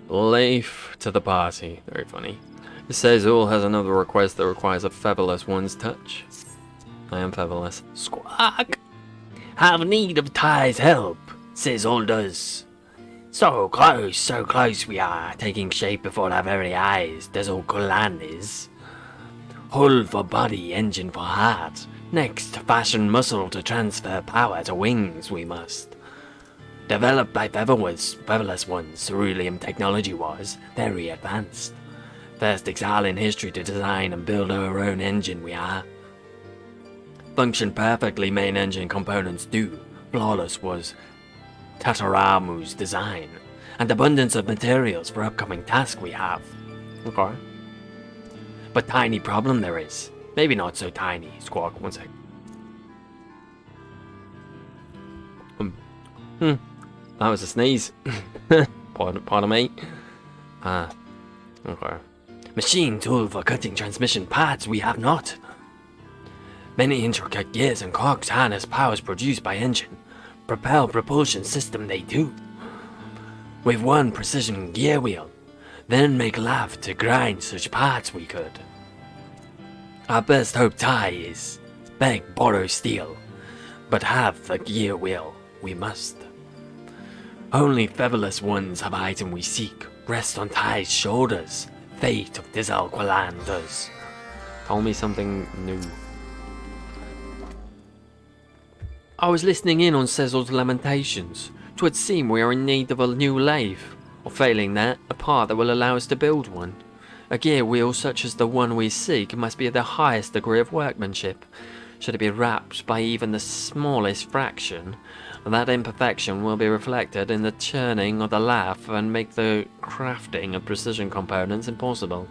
Leaf to the party. Very funny. Cecil has another request that requires a featherless one's touch. I am featherless. Squawk! Have need of Ty's help, Cecil does. So close we are, taking shape before our very eyes, does old Golan is. Hull for body, engine for heart. Next, fashion muscle to transfer power to wings we must. Developed by featherless ones, cerulean technology was very advanced. First Ixal in history to design and build our own engine we are. Function perfectly main engine components do. Flawless was Tataramu's design, and abundance of materials for upcoming task we have. Okay. But tiny problem there is. Maybe not so tiny. Squawk, one sec. That was a sneeze. Pardon me. Okay. Machine tool for cutting transmission parts we have not. Many intricate gears and cogs harness powers produced by engine. Propel propulsion system they do. With one precision gear wheel, then make laugh to grind such parts we could. Our best hope Ty is beg, borrow, steal, but have the gear wheel we must. Only featherless ones have item we seek, rest on Ty's shoulders, fate of Dizal Qualan does. Tell me something new. I was listening in on Cecil's lamentations. 'Twould seem we are in need of a new lathe, or failing that, a part that will allow us to build one. A gear wheel such as the one we seek must be of the highest degree of workmanship. Should it be wrapped by even the smallest fraction, that imperfection will be reflected in the churning of the lathe and make the crafting of precision components impossible.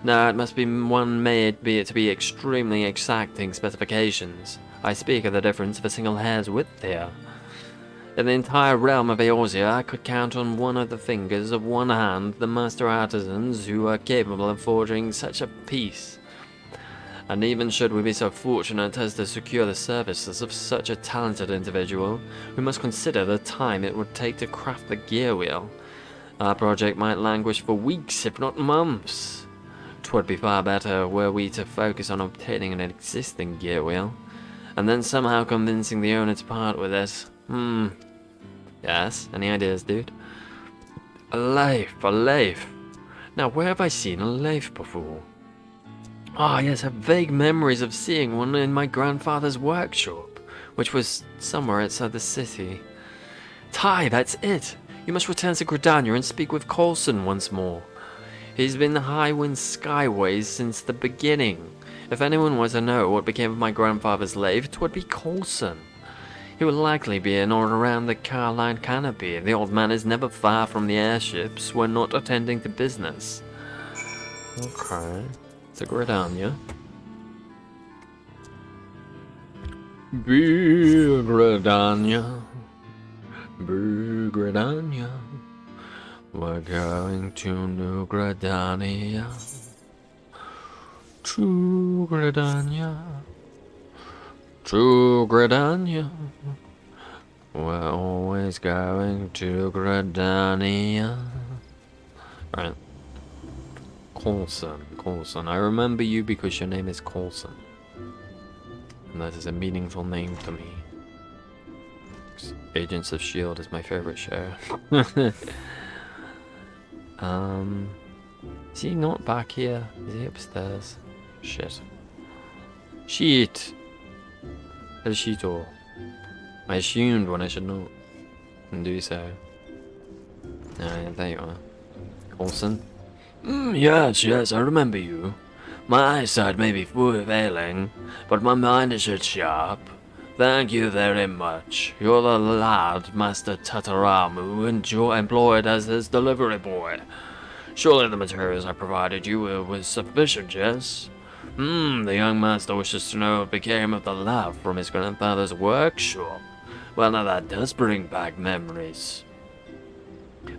No, it must be one made to be extremely exacting specifications. I speak of the difference of a single hair's width here. In the entire realm of Eorzea, I could count on one of the fingers of one hand the master artisans who are capable of forging such a piece. And even should we be so fortunate as to secure the services of such a talented individual, we must consider the time it would take to craft the gear wheel. Our project might languish for weeks, if not months. 'Twould be far better were we to focus on obtaining an existing gear wheel, and then somehow convincing the owner to part with it. Yes, any ideas, dude? A lathe. Now, where have I seen a lathe before? Ah, yes, I have vague memories of seeing one in my grandfather's workshop, which was somewhere outside the city. Ty, that's it! You must return to Gridania and speak with Coulson once more. He's been the Highwind Skyways since the beginning. If anyone were to know what became of my grandfather's lathe, it would be Coulson. He will likely be in or around the Carline Canopy. The old man is never far from the airships when not attending to business. Okay. To Gridania. Big Gridania. Big Gridania. We're going to New Gridania. To Gridania. To Gridania. We're always going to Gridania. Right. Coulson. I remember you because your name is Coulson. And that is a meaningful name to me. Agents of S.H.I.E.L.D. is my favorite show. Is he not back here? Is he upstairs? Shit. El Shito. I assumed when I should not. And do so. Yeah, there you are. Coulson. Yes, I remember you. My eyesight may be failing, but my mind is yet sharp. Thank you very much. You're the lad Master Tataramu employed as his delivery boy. Surely the materials I provided you were sufficient, yes? The young master wishes to know what became of the laugh from his grandfather's workshop. Well, now that does bring back memories.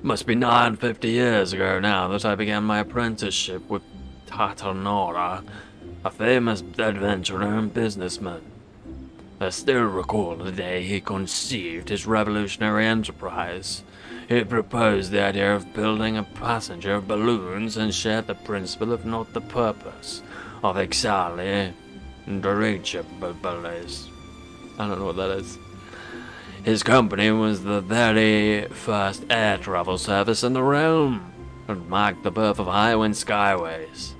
Must be 50 years ago now that I began my apprenticeship with Tatanora, a famous adventurer and businessman. I still recall the day he conceived his revolutionary enterprise. He proposed the idea of building a passenger balloons and shared the principle, if not the purpose, of Ixal dirigibles. I don't know what that is. His company was the very first air travel service in the realm, and marked the birth of highwind skyways.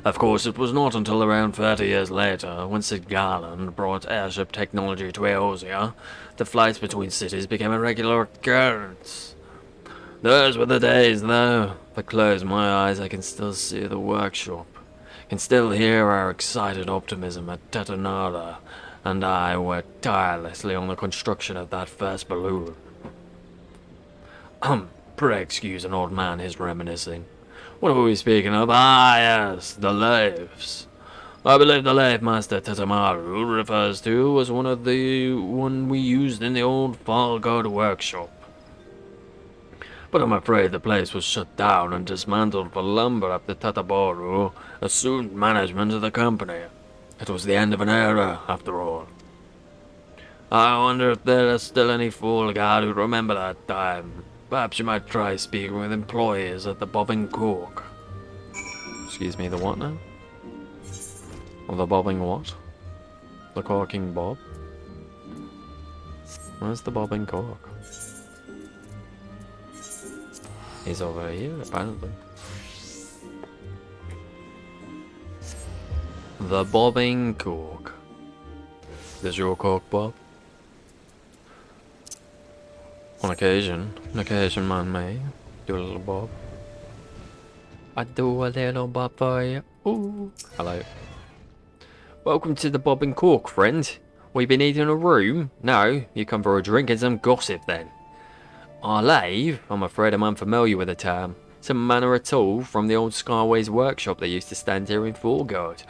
Of course, it was not until around 30 years later, when Sid Garland brought airship technology to Eosia, that flights between cities became a regular occurrence. Those were the days, though. If I close my eyes, I can still see the workshop. Can still hear our excited optimism at Tetanada, and I worked tirelessly on the construction of that first balloon. Pray excuse an old man is reminiscing. What were we speaking of? Ah, yes, the lathes. I believe the lathe master Tetamaru refers to as one we used in the old Fall God workshop. But I'm afraid the place was shut down and dismantled for lumber after Tataboru assumed management of the company. It was the end of an era, after all. I wonder if there are still any Fall God who remember that time. Perhaps you might try speaking with employees at the Bobbing Cork. Excuse me, the what now? Or the bobbing what? The corking bob? Where's the bobbing cork? He's over here, apparently. The bobbing cork. Is your cork, Bob? On occasion, man may do a little bob. I do a little bob for you. Ooh. Hello. Welcome to the Bob and Cork, friend. We been eating a room? No, you come for a drink and some gossip then. Our lathe? I'm afraid I'm unfamiliar with the term. Some manner at all from the old Skyways workshop that used to stand here in Foregard.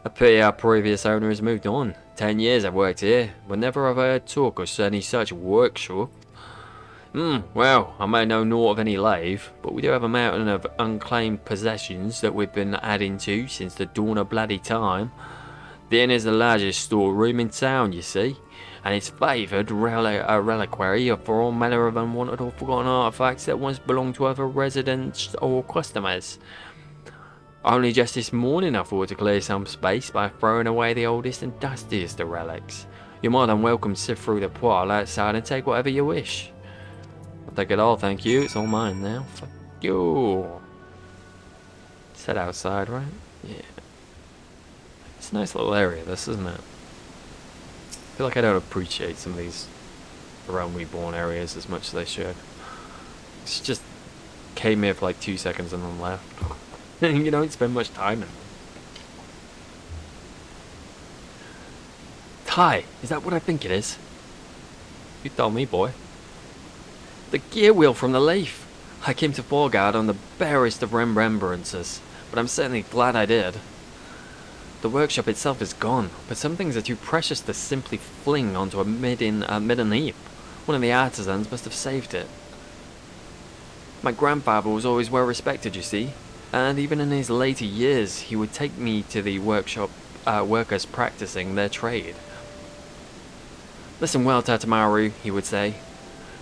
A pity our previous owner has moved on. 10 years I've worked here, but never have I heard talk of any such workshop. Well, I may know naught of any lathe, but we do have a mountain of unclaimed possessions that we've been adding to since the dawn of bloody time. The inn is the largest storeroom in town, you see, and it's favoured reliquary for all manner of unwanted or forgotten artefacts that once belonged to other residents or customers. Only just this morning I thought to clear some space by throwing away the oldest and dustiest of relics. You're more than welcome to sift through the pile outside and take whatever you wish. I'll take it all, thank you. It's all mine now. Fuck you. Set outside, right? Yeah. It's a nice little area, this, isn't it? I feel like I don't appreciate some of these Realm Reborn areas as much as I should. It's just came here for like 2 seconds and then left. You don't spend much time in them. Ty, is that what I think it is? You tell me, boy. The gear wheel from the Leaf. I came to Foregard on the barest of remembrances, but I'm certainly glad I did. The workshop itself is gone, but some things are too precious to simply fling onto a midden heap. One of the artisans must have saved it. My grandfather was always well respected, you see, and even in his later years he would take me to the workshop workers practicing their trade. Listen well, Tatamaru, he would say.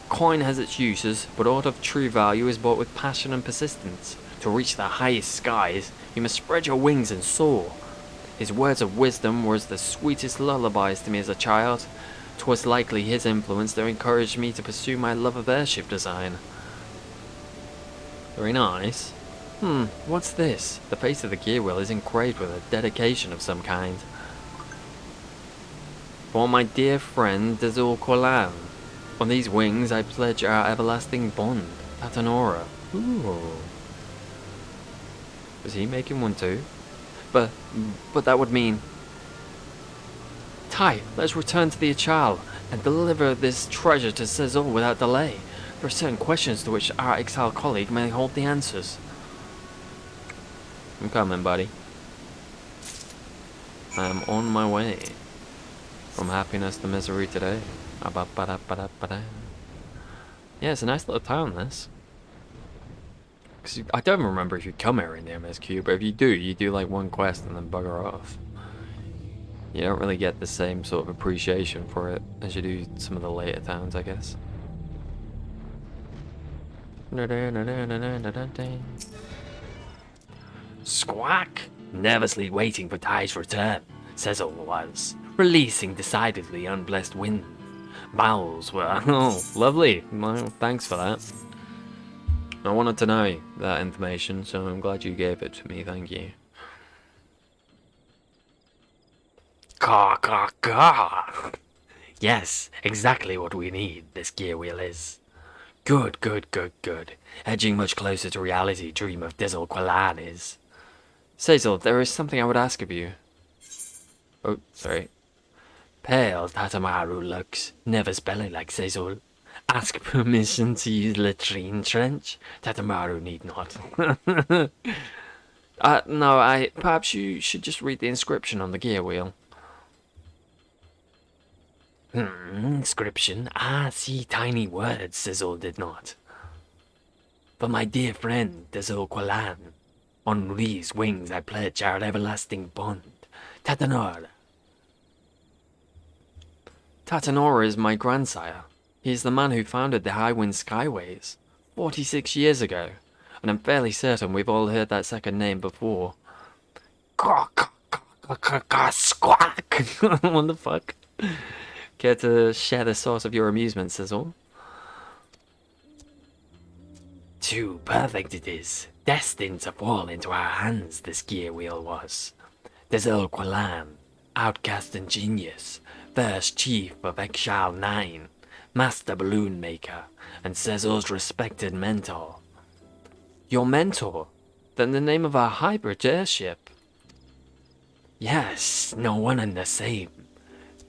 Coin has its uses, but aught of true value is bought with passion and persistence. To reach the highest skies, you must spread your wings and soar. His words of wisdom were as the sweetest lullabies to me as a child. 'Twas likely his influence that encouraged me to pursue my love of airship design. Very nice. What's this? The face of the gear wheel is engraved with a dedication of some kind. For my dear friend Dazul Kolam. On these wings I pledge our everlasting bond, Patanora. Ooh. Was he making one too? But that would mean... Ty, let's return to the Ixal and deliver this treasure to Cezul without delay. There are certain questions to which our Ixal colleague may hold the answers. I'm coming, buddy. I'm on my way. From happiness to misery today. Yeah, it's a nice little town, this. Because I don't remember if you come here in the MSQ, but if you do like one quest and then bugger off. You don't really get the same sort of appreciation for it as you do some of the later towns, I guess. Squawk! Nervously waiting for Ty's return, Cecil was, releasing decidedly unblessed wind. Bowels were... Oh, lovely. Well, thanks for that. I wanted to know that information, so I'm glad you gave it to me, thank you. Caw, caw, caw! Yes, exactly what we need, this gear wheel is. Good, good, good, good. Edging much closer to reality, dream of Dizzle Quillan is. Cecil, there is something I would ask of you. Oh, sorry. Pale Tatamaru looks, never spelling like Cecil. Ask permission to use latrine trench? Tatamaru need not. No, perhaps you should just read the inscription on the gear wheel. Inscription? Ah, see, tiny words, Cecil did not. For my dear friend, Dizzle Quillan, on these wings I pledge our everlasting bond. Tatanora. Tatanora is my grandsire. He is the man who founded the Highwind Skyways 46 years ago, and I'm fairly certain we've all heard that second name before. Squawk! What the fuck? Care to share the source of your amusement, Cecil? Too perfect it is, destined to fall into our hands, this gear wheel was. Dizzle Quillan, outcast and genius, first chief of FFXIV, master balloon maker, and Cecil's respected mentor. Your mentor? Then the name of our hybrid airship? Yes, no one and the same.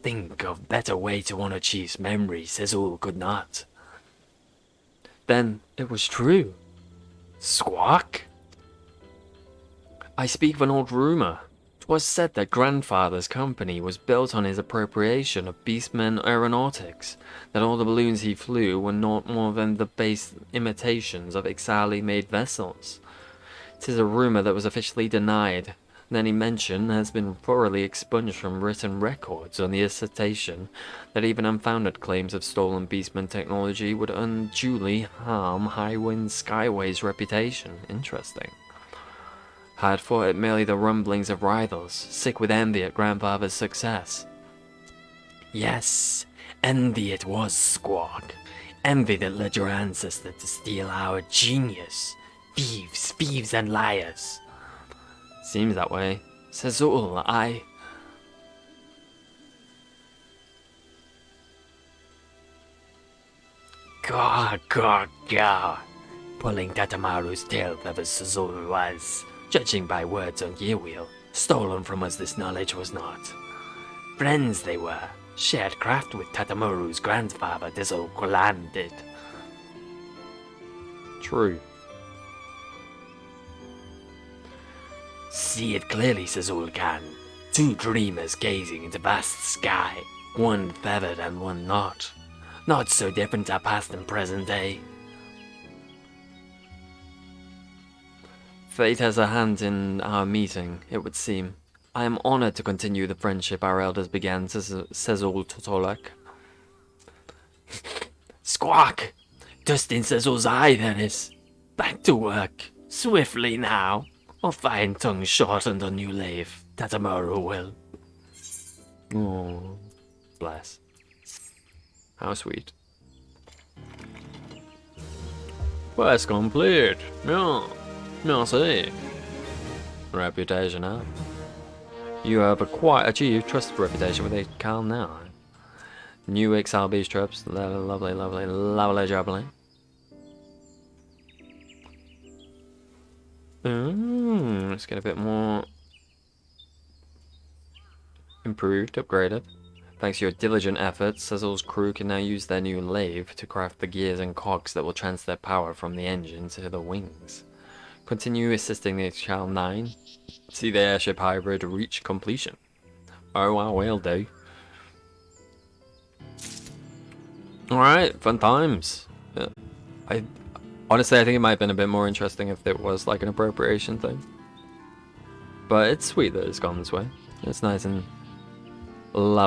Think of better way to honor Chief's memory, Cecil could not. Then it was true. Squawk? I speak of an old rumor. 'Twas said that grandfather's company was built on his appropriation of Beastmen aeronautics, that all the balloons he flew were not more than the base imitations of Ixal-made vessels. 'Tis a rumor that was officially denied, and any mention has been thoroughly expunged from written records on the assertion that even unfounded claims of stolen Beastman technology would unduly harm Highwind Skyway's reputation. Interesting. I had thought it merely the rumblings of rivals, sick with envy at grandfather's success. Yes, envy it was, Squawk. Envy that led your ancestor to steal our genius. Thieves and liars. Seems that way. Cecil, Gaw. Pulling Tatamaru's tail feathers, Cecil was. Judging by words on gear wheel, stolen from us this knowledge was not. Friends they were, shared craft with Tatamaru's grandfather, Dizzle Quillan did. True. See it clearly, Cecil can. Two dreamers gazing into vast sky, one feathered and one not. Not so different are past and present day. Fate has a hand in our meeting, it would seem. I am honored to continue the friendship our elders began, Cecil Totolak. Squawk! Dust in Cecil's eye, there is. Back to work, swiftly now, or find tongue shortened on new lathe, Tatamaru will. Oh, bless. How sweet. Quest complete. Yeah. Merci. Reputation up. You have quite achieved trusted reputation with Ixal now. New Ixal beach trips. Lovely jubbly. Let's get a bit more improved, upgraded. Thanks to your diligent efforts, Cecil's crew can now use their new lathe to craft the gears and cogs that will transfer power from the engine to the wings. Continue assisting the Ixal 9. See the airship hybrid reach completion. Oh, I will do. Alright, fun times. Honestly, I think it might have been a bit more interesting if it was like an appropriation thing. But it's sweet that it's gone this way. It's nice and lovely.